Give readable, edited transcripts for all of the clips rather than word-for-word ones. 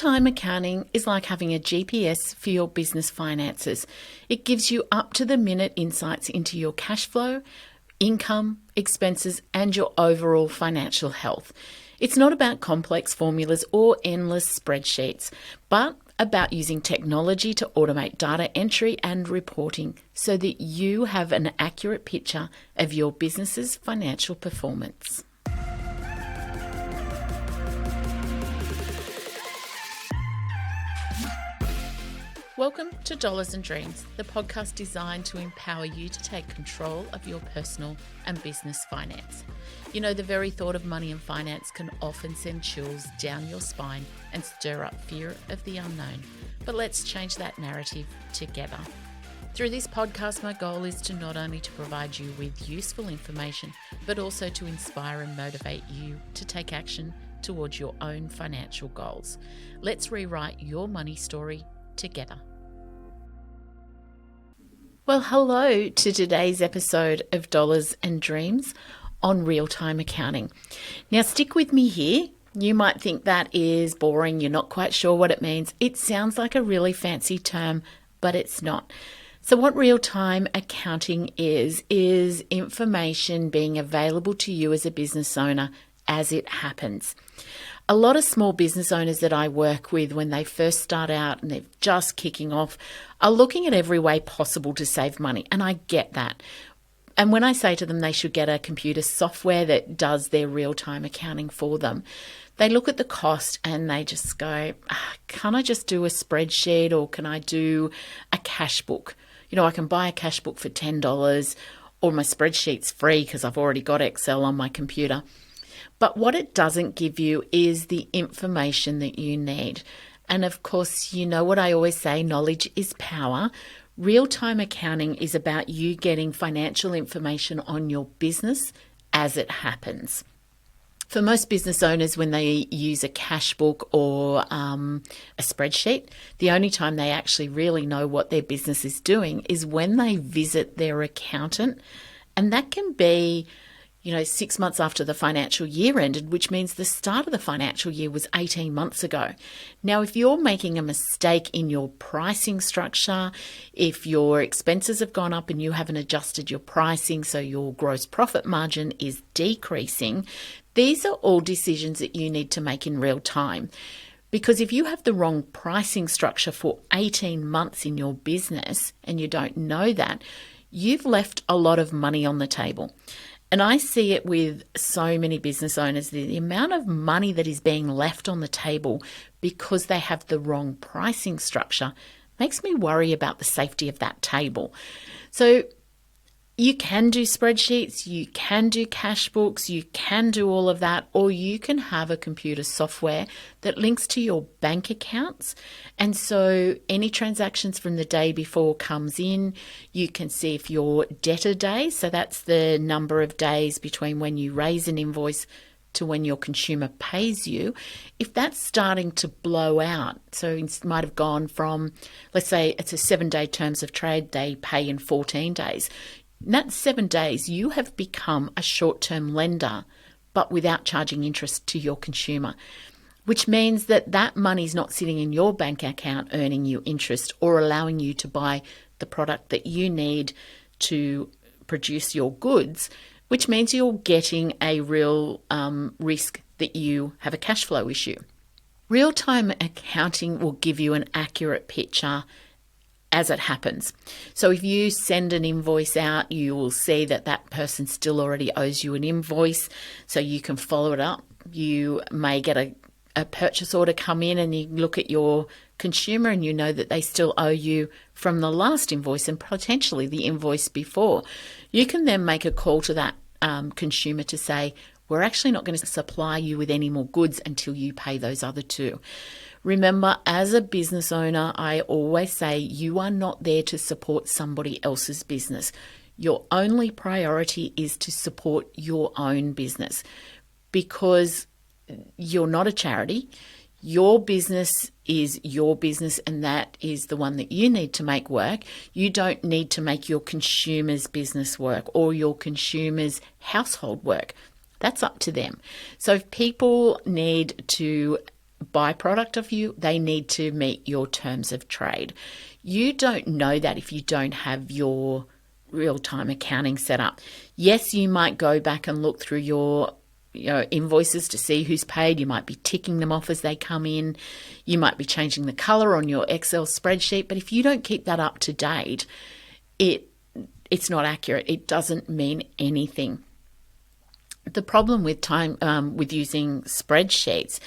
Real-time accounting is like having a GPS for your business finances. It gives you up-to-the-minute insights into your cash flow, income, expenses, and your overall financial health. It's not about complex formulas or endless spreadsheets, but about using technology to automate data entry and reporting so that you have an accurate picture of your business's financial performance. Welcome to Dollars and Dreams, the podcast designed to empower you to take control of your personal and business finance. You know, the very thought of money and finance can often send chills down your spine and stir up fear of the unknown. But let's change that narrative together. Through this podcast, my goal is to not only to provide you with useful information, but also to inspire and motivate you to take action towards your own financial goals. Let's rewrite your money story together. Well, hello to today's episode of Dollars and Dreams on real-time accounting. Now, stick with me here. You might think that is boring. You're not quite sure what it means. It sounds like a really fancy term, but it's not. So what real-time accounting is information being available to you as a business owner as it happens. A lot of small business owners that I work with when they first start out and they're just kicking off are looking at every way possible to save money. And I get that. And when I say to them they should get a computer software that does their real-time accounting for them, they look at the cost and they just go, can't I just do a spreadsheet or can I do a cash book? You know, I can buy a cash book for $10 or my spreadsheet's free because I've already got Excel on my computer. But what it doesn't give you is the information that you need. And of course, you know what I always say, knowledge is power. Real-time accounting is about you getting financial information on your business as it happens. For most business owners, when they use a cash book or a spreadsheet, the only time they actually really know what their business is doing is when they visit their accountant. And that can be 6 months after the financial year ended, which means the start of the financial year was 18 months ago. Now, if you're making a mistake in your pricing structure, if your expenses have gone up and you haven't adjusted your pricing so your gross profit margin is decreasing, these are all decisions that you need to make in real time. Because if you have the wrong pricing structure for 18 months in your business and you don't know that, you've left a lot of money on the table. And I see it with so many business owners, the amount of money that is being left on the table because they have the wrong pricing structure makes me worry about the safety of that table. So you can do spreadsheets, you can do cash books, you can do all of that, or you can have a computer software that links to your bank accounts. And so any transactions from the day before comes in, you can see if your debtor days, so that's the number of days between when you raise an invoice to when your consumer pays you, if that's starting to blow out, so it might have gone from, let's say it's a 7-day terms of trade, they pay in 14 days. In that 7 days, you have become a short-term lender, but without charging interest to your consumer, which means that that money is not sitting in your bank account earning you interest or allowing you to buy the product that you need to produce your goods, which means you're getting a real risk that you have a cash flow issue. Real-time accounting will give you an accurate picture as it happens. So if you send an invoice out, you will see that that person still already owes you an invoice, so you can follow it up. You may get a purchase order come in and you look at your consumer and you know that they still owe you from the last invoice and potentially the invoice before. You can then make a call to that consumer to say, we're actually not going to supply you with any more goods until you pay those other two. Remember, as a business owner, I always say you are not there to support somebody else's business. Your only priority is to support your own business because you're not a charity. Your business is your business and that is the one that you need to make work. You don't need to make your consumer's business work or your consumer's household work. That's up to them. So if people need to byproduct of you. They need to meet your terms of trade. You don't know that if you don't have your real-time accounting set up. Yes, you might go back and look through your invoices to see who's paid. You might be ticking them off as they come in. You might be changing the color on your Excel spreadsheet. But if you don't keep that up to date, it's not accurate. It doesn't mean anything. The problem with with using spreadsheets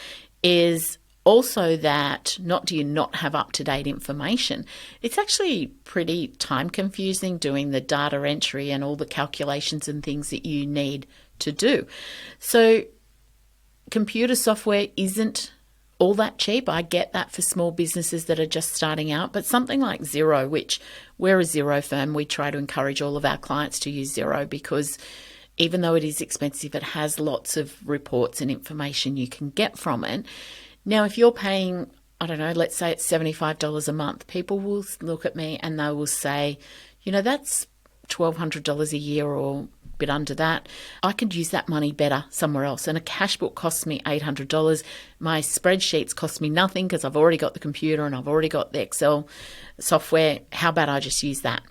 is also that not do you not have up-to-date information. It's actually pretty time confusing doing the data entry and all the calculations and things that you need to do. So computer software isn't all that cheap. I get that for small businesses that are just starting out, but something like Xero, which we're a Xero firm, we try to encourage all of our clients to use Xero because even though it is expensive, it has lots of reports and information you can get from it. Now, if you're paying, I don't know, let's say it's $75 a month, people will look at me and they will say, that's $1,200 a year or a bit under that. I could use that money better somewhere else. And a cash book costs me $800. My spreadsheets cost me nothing because I've already got the computer and I've already got the Excel software. How about I just use that?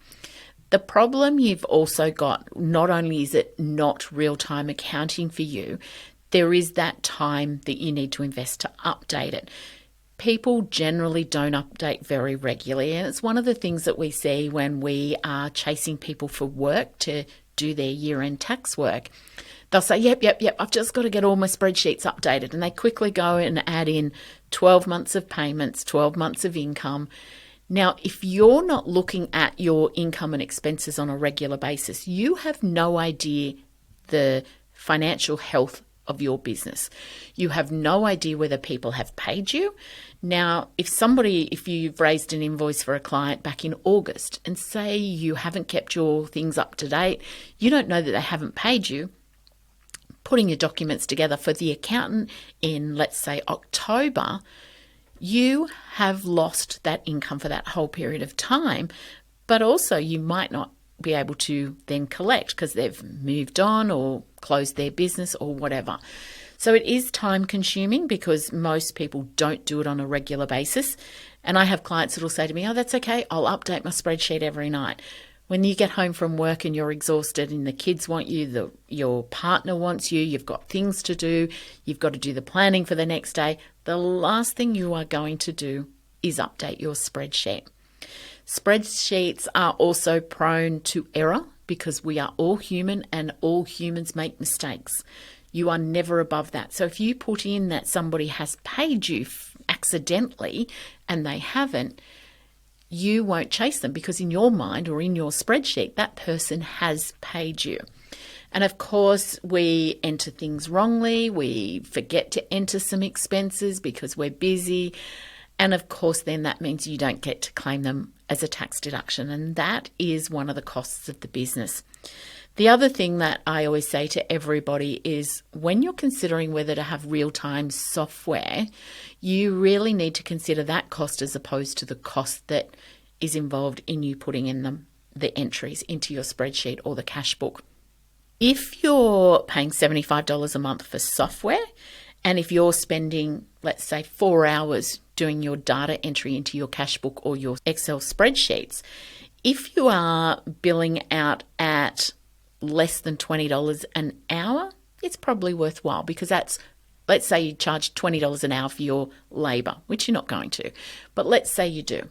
The problem you've also got, not only is it not real-time accounting for you, there is that time that you need to invest to update it. People generally don't update very regularly, and it's one of the things that we see when we are chasing people for work to do their year-end tax work. They'll say, yep, I've just got to get all my spreadsheets updated, and they quickly go and add in 12 months of payments, 12 months of income. Now, if you're not looking at your income and expenses on a regular basis, you have no idea the financial health of your business. You have no idea whether people have paid you. Now, if you've raised an invoice for a client back in August and say you haven't kept your things up to date, you don't know that they haven't paid you, putting your documents together for the accountant in, let's say, October, you have lost that income for that whole period of time, but also you might not be able to then collect because they've moved on or closed their business or whatever. So it is time consuming because most people don't do it on a regular basis. And I have clients that will say to me, that's okay, I'll update my spreadsheet every night. When you get home from work and you're exhausted and the kids want you, your partner wants you, you've got things to do, you've got to do the planning for the next day, the last thing you are going to do is update your spreadsheet. Spreadsheets are also prone to error because we are all human and all humans make mistakes. You are never above that. So if you put in that somebody has paid you accidentally and they haven't, you won't chase them because in your mind or in your spreadsheet, that person has paid you. And of course, we enter things wrongly. We forget to enter some expenses because we're busy. And of course, then that means you don't get to claim them as a tax deduction. And that is one of the costs of the business. The other thing that I always say to everybody is when you're considering whether to have real-time software, you really need to consider that cost as opposed to the cost that is involved in you putting in the entries into your spreadsheet or the cash book. If you're paying $75 a month for software, and if you're spending, let's say, 4 hours doing your data entry into your cash book or your Excel spreadsheets, if you are billing out at less than $20 an hour, it's probably worthwhile because let's say you charge $20 an hour for your labor, which you're not going to, but let's say you do.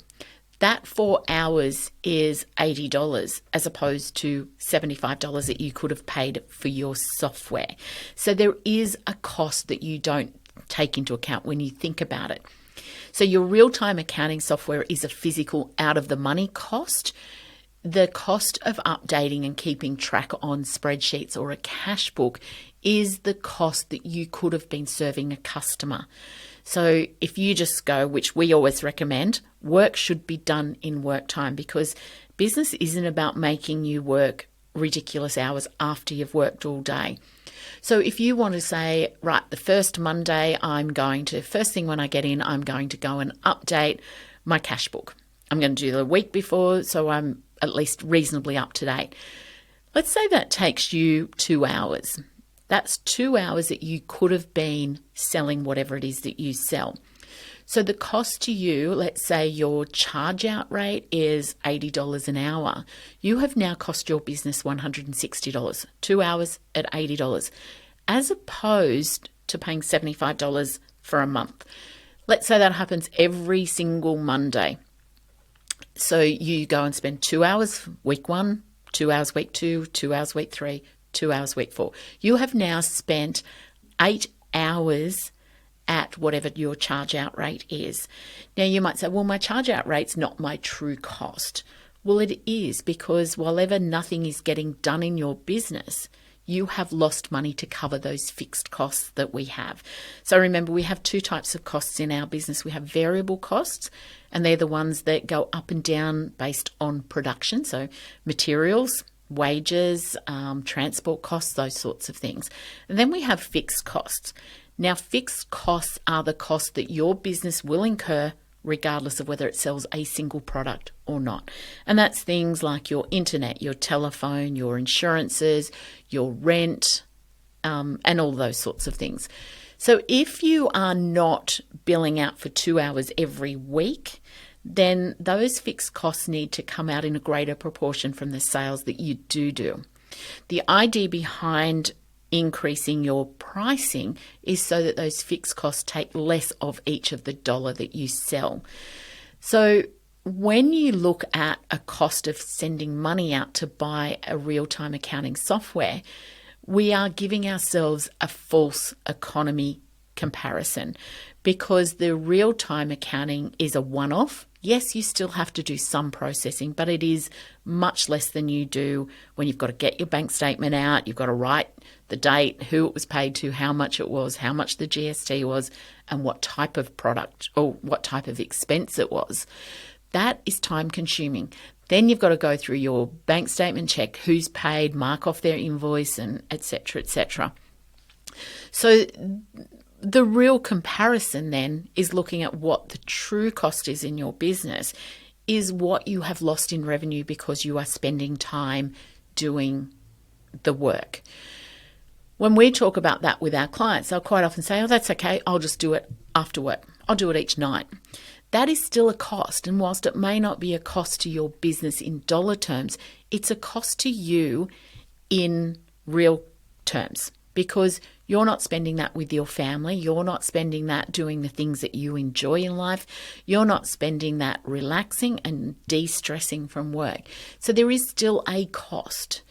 That 4 hours is $80 as opposed to $75 that you could have paid for your software. So there is a cost that you don't take into account when you think about it. So your real-time accounting software is a physical out-of-the-money cost. The cost of updating and keeping track on spreadsheets or a cash book is the cost that you could have been serving a customer. So if you just go, which we always recommend, work should be done in work time because business isn't about making you work ridiculous hours after you've worked all day. So if you want to say, right, the first Monday, first thing when I get in, I'm going to go and update my cash book. I'm going to do the week before, so I'm at least reasonably up to date. Let's say that takes you 2 hours. That's 2 hours that you could have been selling whatever it is that you sell. So the cost to you, let's say your charge out rate is $80 an hour. You have now cost your business $160, 2 hours at $80, as opposed to paying $75 for a month. Let's say that happens every single Monday. So you go and spend 2 hours week 1, 2 hours week 2, 2 hours week 3, 2 hours week 4. You have now spent 8 hours at whatever your charge out rate is. Now you might say, well, my charge out rate's not my true cost. Well, it is, because whenever nothing is getting done in your business, you have lost money to cover those fixed costs that we have. So remember, we have 2 types of costs in our business. We have variable costs, and they're the ones that go up and down based on production. So materials, wages, transport costs, those sorts of things. And then we have fixed costs. Now, fixed costs are the costs that your business will incur regardless of whether it sells a single product or not. And that's things like your internet, your telephone, your insurances, your rent, and all those sorts of things. So if you are not billing out for 2 hours every week, then those fixed costs need to come out in a greater proportion from the sales that you do. The idea behind increasing your pricing is so that those fixed costs take less of each of the dollar that you sell. So when you look at a cost of sending money out to buy a real-time accounting software, we are giving ourselves a false economy comparison, because the real-time accounting is a one-off. Yes, you still have to do some processing, but it is much less than you do when you've got to get your bank statement out, you've got to write the date, who it was paid to, how much it was, how much the GST was, and what type of product or what type of expense it was. That is time consuming. Then you've got to go through your bank statement, check who's paid, mark off their invoice, and et cetera, et cetera. So the real comparison then is looking at what the true cost is in your business, is what you have lost in revenue because you are spending time doing the work. When we talk about that with our clients, they'll quite often say, oh, that's okay, I'll just do it after work. I'll do it each night. That is still a cost. And whilst it may not be a cost to your business in dollar terms, it's a cost to you in real terms, because you're not spending that with your family. You're not spending that doing the things that you enjoy in life. You're not spending that relaxing and de-stressing from work. So there is still a cost.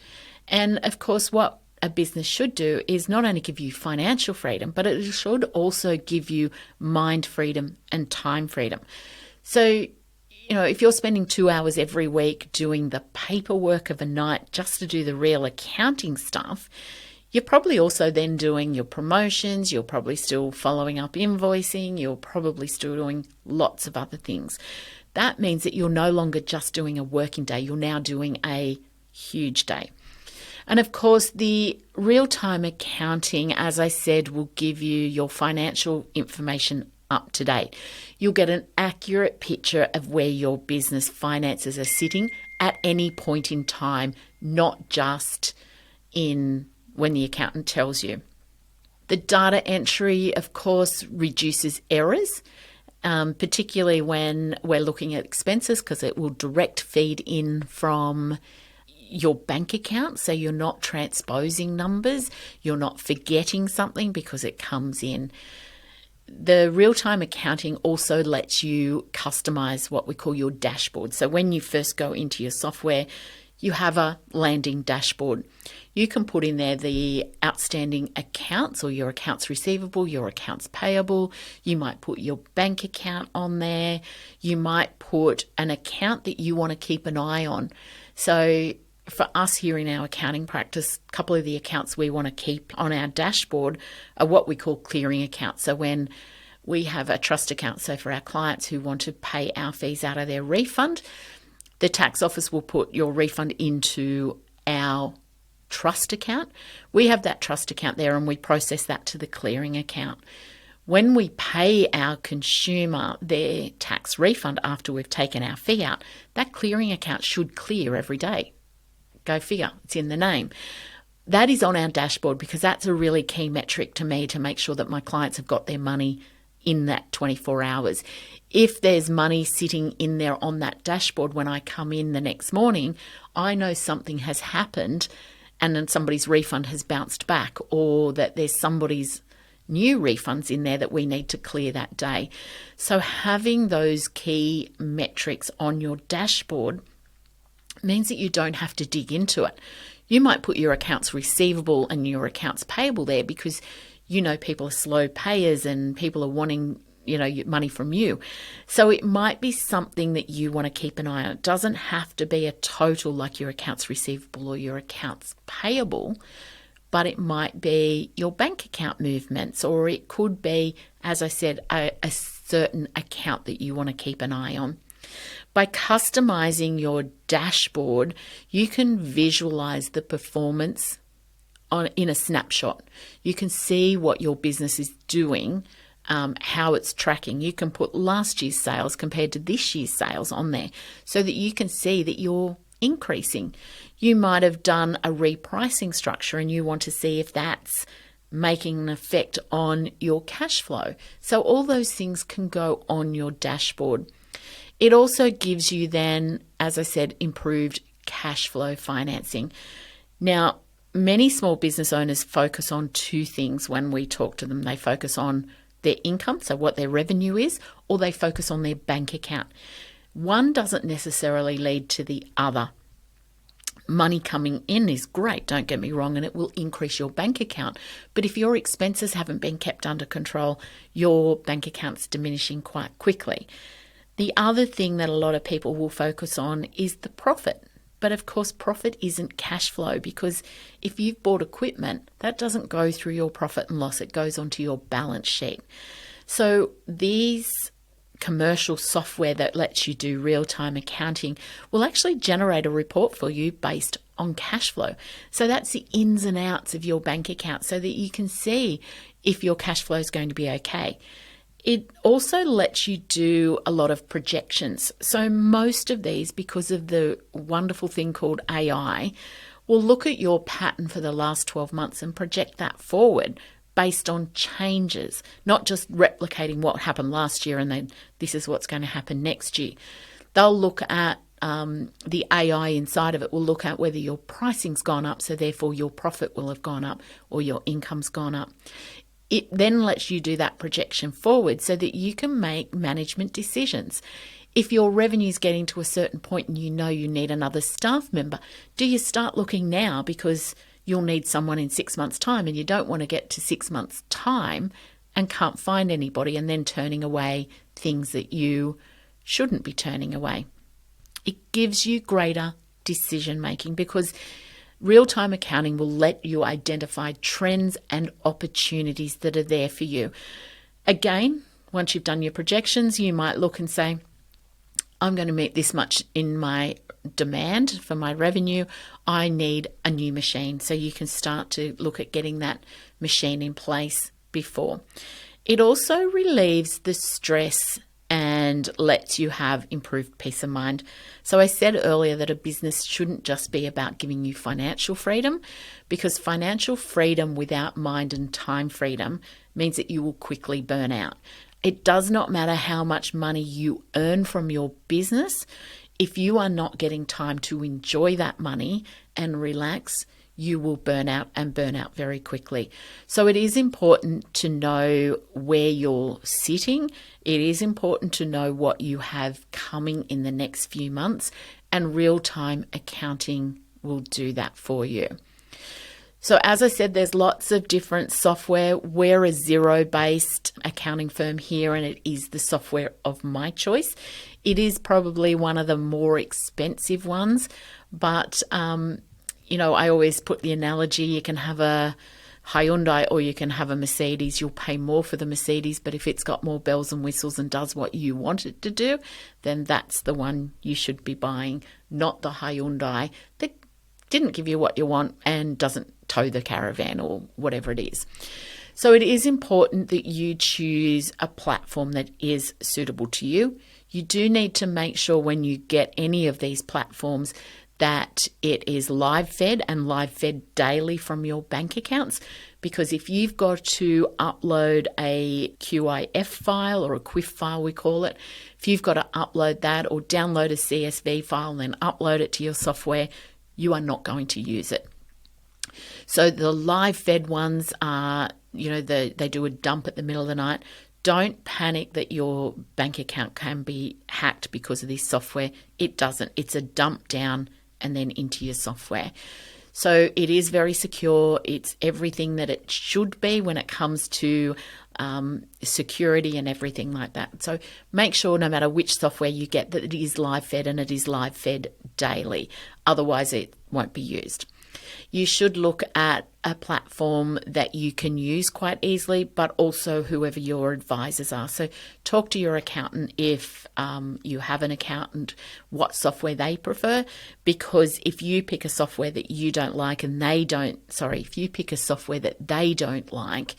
And of course, what a business should do is not only give you financial freedom, but it should also give you mind freedom and time freedom. So, if you're spending 2 hours every week doing the paperwork of a night just to do the real accounting stuff, you're probably also then doing your promotions, you're probably still following up invoicing, you're probably still doing lots of other things. That means that you're no longer just doing a working day, you're now doing a huge day. And of course, the real-time accounting, as I said, will give you your financial information up to date. You'll get an accurate picture of where your business finances are sitting at any point in time, not just in when the accountant tells you. The data entry, of course, reduces errors, particularly when we're looking at expenses, because it will direct feed in from your bank account, so you're not transposing numbers, you're not forgetting something because it comes in. The real-time accounting also lets you customize what we call your dashboard. So when you first go into your software, you have a landing dashboard. You can put in there the outstanding accounts or your accounts receivable, your accounts payable. You might put your bank account on there. You might put an account that you want to keep an eye on. So for us here in our accounting practice, a couple of the accounts we want to keep on our dashboard are what we call clearing accounts. So when we have a trust account, so for our clients who want to pay our fees out of their refund, the tax office will put your refund into our trust account. We have that trust account there and we process that to the clearing account. When we pay our consumer their tax refund after we've taken our fee out, that clearing account should clear every day. Go figure, it's in the name. that is on our dashboard because that's a really key metric to me to make sure that my clients have got their money in that 24 hours. If there's money sitting in there on that dashboard when I come in the next morning, I know something has happened and then somebody's refund has bounced back, or that there's somebody's new refunds in there that we need to clear that day. So having those key metrics on your dashboard means that you don't have to dig into it. You might put your accounts receivable and your accounts payable there because you know people are slow payers and people are wanting, money from you. So it might be something that you want to keep an eye on. It doesn't have to be a total like your accounts receivable or your accounts payable, but it might be your bank account movements, or it could be, as I said, a certain account that you want to keep an eye on. By customizing your dashboard, you can visualize the performance in a snapshot. You can see what your business is doing, how it's tracking. You can put last year's sales compared to this year's sales on there so that you can see that you're increasing. You might have done a repricing structure and you want to see if that's making an effect on your cash flow. So all those things can go on your dashboard. It also gives you then, as I said, improved cash flow financing. Now, many small business owners focus on two things when we talk to them. They focus on their income, so what their revenue is, or they focus on their bank account. One doesn't necessarily lead to the other. Money coming in is great, don't get me wrong, and it will increase your bank account. But if your expenses haven't been kept under control, your bank account's diminishing quite quickly. The other thing that a lot of people will focus on is the profit. But of course, profit isn't cash flow, because if you've bought equipment, that doesn't go through your profit and loss. It goes onto your balance sheet. So these commercial software that lets you do real-time accounting will actually generate a report for you based on cash flow. So that's the ins and outs of your bank account so that you can see if your cash flow is going to be okay. It also lets you do a lot of projections. So most of these, because of the wonderful thing called AI, will look at your pattern for the last 12 months and project that forward based on changes, not just replicating what happened last year and then this is what's going to happen next year. They'll look at the AI inside of it will look at whether your pricing's gone up, so therefore your profit will have gone up or your income's gone up. It then lets you do that projection forward so that you can make management decisions. If your revenue is getting to a certain point and you know you need another staff member, do you start looking now because you'll need someone in 6 months' time and you don't want to get to 6 months' time and can't find anybody and then turning away things that you shouldn't be turning away? It gives you greater decision making because real-time accounting will let you identify trends and opportunities that are there for you. Again, once you've done your projections, you might look and say, I'm going to meet this much in my demand for my revenue. I need a new machine. So you can start to look at getting that machine in place before. It also relieves the stress and lets you have improved peace of mind. So I said earlier that a business shouldn't just be about giving you financial freedom, because financial freedom without mind and time freedom means that you will quickly burn out. It does not matter how much money you earn from your business. If you are not getting time to enjoy that money and relax, you will burn out and burn out very quickly. So it is important to know where you're sitting. It is important to know what you have coming in the next few months, and real-time accounting will do that for you. So as I said, there's lots of different software. We're a Xero-based accounting firm here, and it is the software of my choice. It is probably one of the more expensive ones, but I always put the analogy, you can have a Hyundai or you can have a Mercedes. You'll pay more for the Mercedes, but if it's got more bells and whistles and does what you want it to do, then that's the one you should be buying, not the Hyundai that didn't give you what you want and doesn't tow the caravan or whatever it is. So it is important that you choose a platform that is suitable to you. You do need to make sure when you get any of these platforms that it is live fed and live fed daily from your bank accounts. Because if you've got to upload a QIF file or a QIF file, we call it, if you've got to upload that or download a CSV file and then upload it to your software, you are not going to use it. So the live fed ones are, they do a dump at the middle of the night. Don't panic that your bank account can be hacked because of this software. It doesn't. It's a dump down and then into your software. So it is very secure. It's everything that it should be when it comes to security and everything like that. So make sure no matter which software you get that it is live fed and it is live fed daily. Otherwise it won't be used. You should look at a platform that you can use quite easily, but also whoever your advisors are. So talk to your accountant if you have an accountant, what software they prefer, because if you pick a software that you don't like and if you pick a software that they don't like,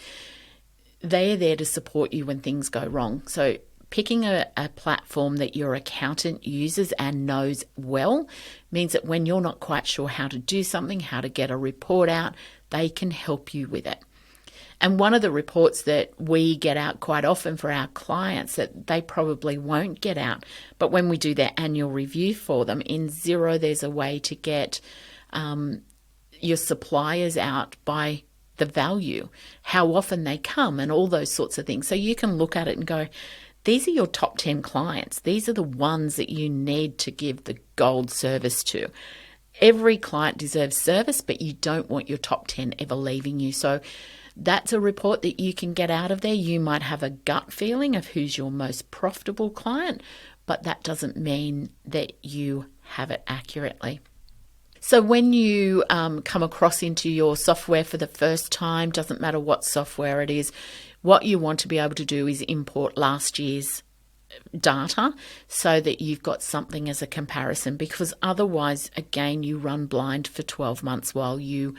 they're there to support you when things go wrong. So picking a platform that your accountant uses and knows well means that when you're not quite sure how to do something, how to get a report out, they can help you with it. And one of the reports that we get out quite often for our clients that they probably won't get out, but when we do their annual review for them, in Xero there's a way to get your suppliers out by the value, how often they come and all those sorts of things. So you can look at it and go, these are your top 10 clients. These are the ones that you need to give the gold service to. Every client deserves service, but you don't want your top 10 ever leaving you. So that's a report that you can get out of there. You might have a gut feeling of who's your most profitable client, but that doesn't mean that you have it accurately. So when you come across into your software for the first time, doesn't matter what software it is, what you want to be able to do is import last year's data so that you've got something as a comparison, because otherwise, again, you run blind for 12 months while you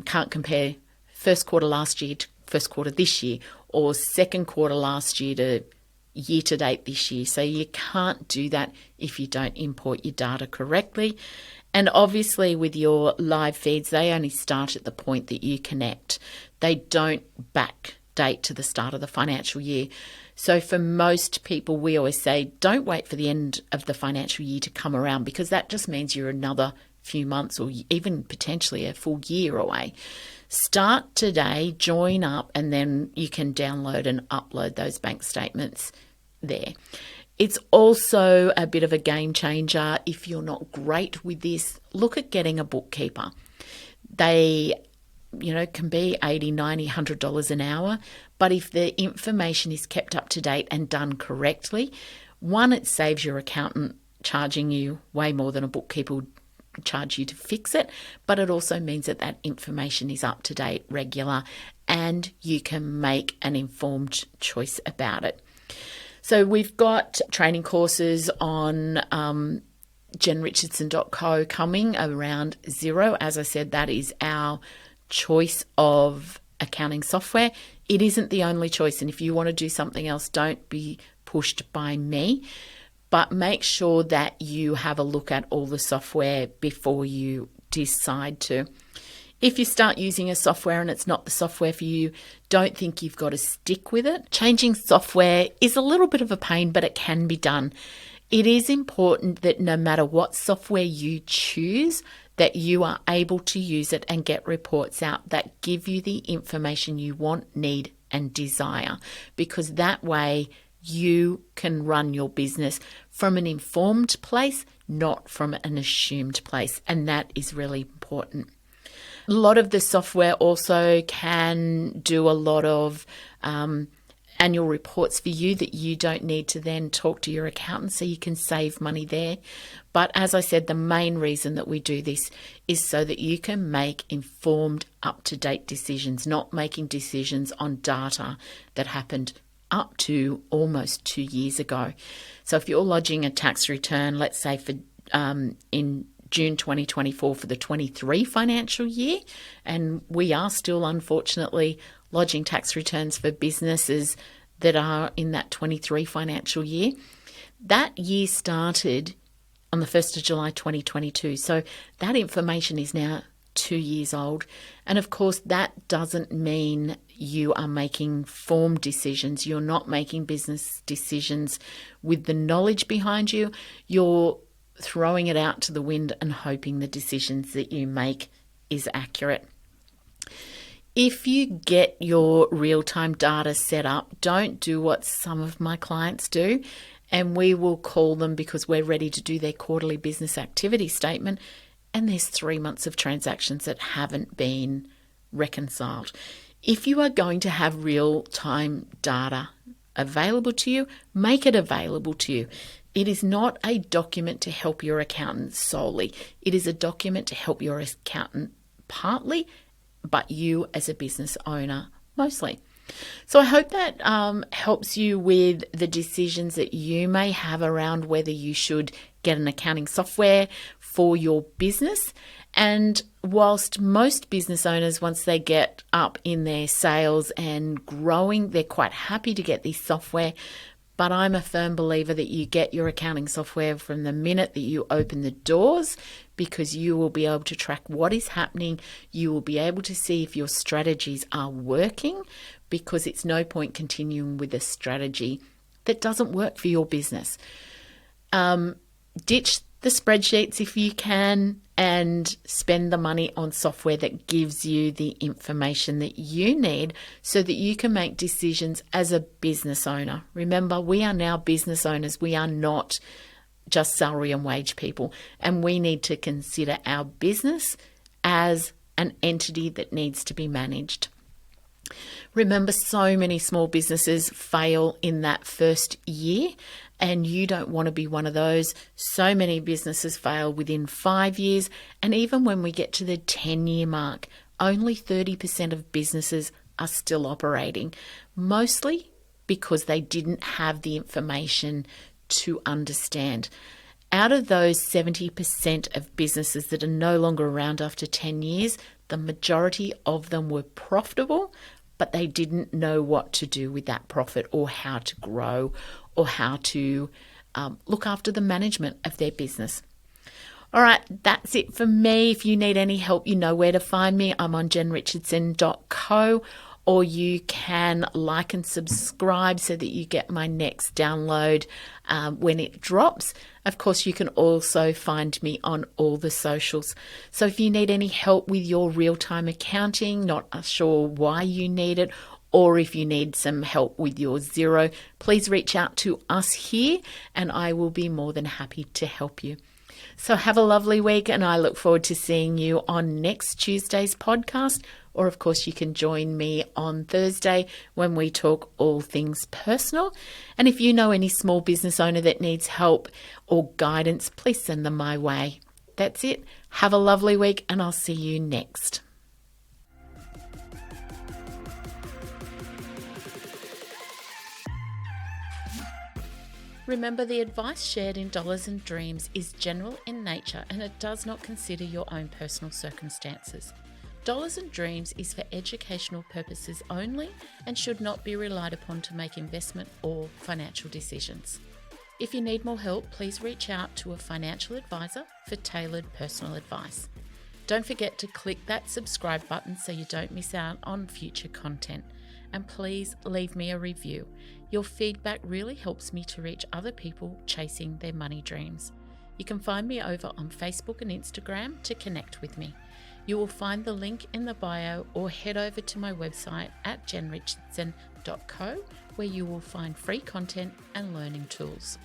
can't compare first quarter last year to first quarter this year or second quarter last year to year to date this year. So you can't do that if you don't import your data correctly. And obviously with your live feeds, they only start at the point that you connect. They don't backdate to the start of the financial year. So for most people, we always say, don't wait for the end of the financial year to come around, because that just means you're another few months or even potentially a full year away. Start today, join up, and then you can download and upload those bank statements there. It's also a bit of a game changer. If you're not great with this, look at getting a bookkeeper. They, can be $80, $90, $100 an hour. But if the information is kept up to date and done correctly, one, it saves your accountant charging you way more than a bookkeeper would charge you to fix it. But it also means that that information is up to date, regular, and you can make an informed choice about it. So we've got training courses on jenrichardson.co coming around Xero. As I said, that is our choice of accounting software. It isn't the only choice. And if you want to do something else, don't be pushed by me. But make sure that you have a look at all the software before you decide to. If you start using a software and it's not the software for you, don't think you've got to stick with it. Changing software is a little bit of a pain, but it can be done. It is important that no matter what software you choose, that you are able to use it and get reports out that give you the information you want, need, and desire, because that way you can run your business from an informed place, not from an assumed place. And that is really important. A lot of the software also can do a lot of annual reports for you that you don't need to then talk to your accountant, so you can save money there. But as I said, the main reason that we do this is so that you can make informed, up-to-date decisions, not making decisions on data that happened up to almost 2 years ago. So if you're lodging a tax return, let's say for in June 2024 for the 23 financial year, and we are still unfortunately lodging tax returns for businesses that are in that 23 financial year. That year started on the 1st of July 2022. So that information is now 2 years old. And of course, that doesn't mean you are making informed decisions. You're not making business decisions with the knowledge behind you. You're throwing it out to the wind and hoping the decisions that you make is accurate. If you get your real-time data set up, don't do what some of my clients do, and we will call them because we're ready to do their quarterly business activity statement, and there's 3 months of transactions that haven't been reconciled. If you are going to have real-time data available to you, make it available to you. It is not a document to help your accountant solely. It is a document to help your accountant partly, but you as a business owner mostly. So I hope that helps you with the decisions that you may have around whether you should get an accounting software for your business. And whilst most business owners, once they get up in their sales and growing, they're quite happy to get this software. But I'm a firm believer that you get your accounting software from the minute that you open the doors, because you will be able to track what is happening. You will be able to see if your strategies are working, because it's no point continuing with a strategy that doesn't work for your business. Ditch the spreadsheets if you can, and spend the money on software that gives you the information that you need so that you can make decisions as a business owner. Remember, we are now business owners. We are not just salary and wage people, and we need to consider our business as an entity that needs to be managed. Remember, so many small businesses fail in that first year, and you don't want to be one of those. So many businesses fail within 5 years, and even when we get to the 10-year mark, only 30% of businesses are still operating, mostly because they didn't have the information to understand. Out of those 70% of businesses that are no longer around after 10 years, the majority of them were profitable, but they didn't know what to do with that profit, or how to grow, or how to look after the management of their business. All right, that's it for me. If you need any help, you know where to find me. I'm on jenrichardson.co, or you can like and subscribe so that you get my next download when it drops. Of course, you can also find me on all the socials. So if you need any help with your real-time accounting, not sure why you need it, or if you need some help with your Xero, please reach out to us here and I will be more than happy to help you. So have a lovely week, and I look forward to seeing you on next Tuesday's podcast. Or of course, you can join me on Thursday when we talk all things personal. And if you know any small business owner that needs help or guidance, please send them my way. That's it. Have a lovely week, and I'll see you next. Remember, the advice shared in Dollars and Dreams is general in nature, and it does not consider your own personal circumstances. Dollars and Dreams is for educational purposes only and should not be relied upon to make investment or financial decisions. If you need more help, please reach out to a financial advisor for tailored personal advice. Don't forget to click that subscribe button so you don't miss out on future content. And please leave me a review. Your feedback really helps me to reach other people chasing their money dreams. You can find me over on Facebook and Instagram to connect with me. You will find the link in the bio, or head over to my website at jenrichardson.co, where you will find free content and learning tools.